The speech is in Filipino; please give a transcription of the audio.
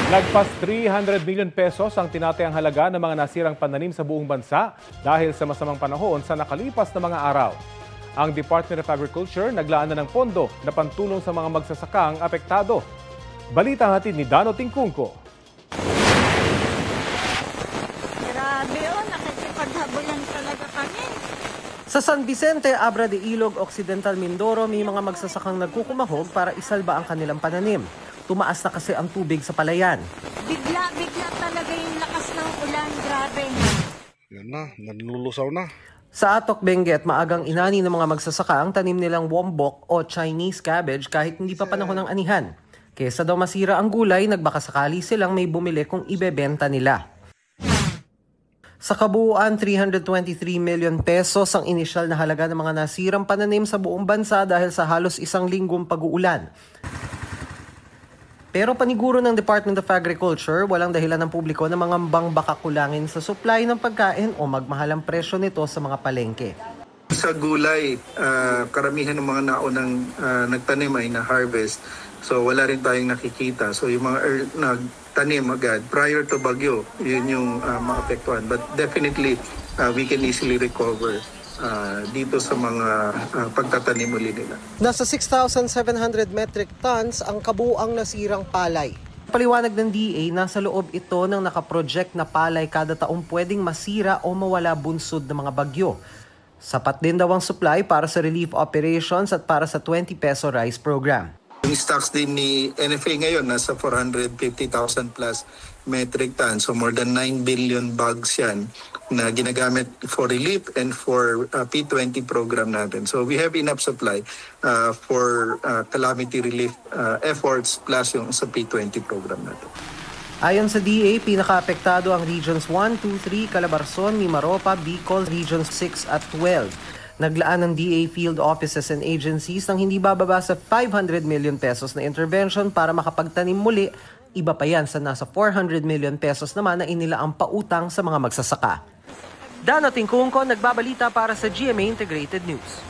Lagpas 300 million pesos ang tinatayang halaga ng mga nasirang pananim sa buong bansa dahil sa masamang panahon sa nakalipas na mga araw. Ang Department of Agriculture naglaan na ng pondo na pantulong sa mga magsasakang apektado. Balita hatid ni Dano Tingkungko. Grabe nakikipaghabulan talaga kami. Sa San Vicente, Abra de Ilog, Occidental Mindoro, may mga magsasakang nagkukumahog para isalba ang kanilang pananim. Tumaas na kasi ang tubig sa palayan. Bigla talaga yung lakas ng ulan. Grabe. Yan na, nanlulusaw na. Sa Atok, Benguet, maagang inani ng mga magsasaka ang tanim nilang wombok o Chinese cabbage kahit hindi pa panahon ng anihan. Kesa daw masira ang gulay, nagbakasakali silang may bumili kung ibebenta nila. Sa kabuuan, 323 million pesos ang inisyal na halaga ng mga nasirang pananim sa buong bansa dahil sa halos isang linggong pag-uulan. Pero paniguro ng Department of Agriculture, walang dahilan ng publiko na mangambang baka kulangin sa supply ng pagkain o magmahal ang presyo nito sa mga palengke. Sa gulay, karamihan ng mga naunang nagtanim ay na-harvest. So wala rin tayong nakikita. So yung mga nagtanim agad prior to bagyo, yun yung maapektuhan. But definitely, we can easily recover dito sa mga pagtatanim uli nila. Nasa 6,700 metric tons ang kabuuang nasirang palay. Paliwanag ng DA, nasa loob ito ng nakaproject na palay kada taong pwedeng masira o mawala bunsod ng mga bagyo. Sapat din daw ang supply para sa relief operations at para sa 20 peso rice program. Yung stocks din ni NFA ngayon nasa 450,000 plus metric tons. So more than 9 billion bags yan na ginagamit for relief and for P20 program natin. So we have enough supply for calamity relief efforts plus yung sa P20 program natin. Ayon sa DA, pinakaapektado ang Regions 1, 2, 3, Calabarzon, Mimaropa, Bicol, Regions 6 at 12. Naglaan ng DA field offices and agencies ng hindi bababa sa 500 million pesos na intervention para makapagtanim muli. Iba pa yan sa nasa 400 million pesos naman na inilaang pautang sa mga magsasaka. Dano Tingkungko, nagbabalita para sa GMA Integrated News.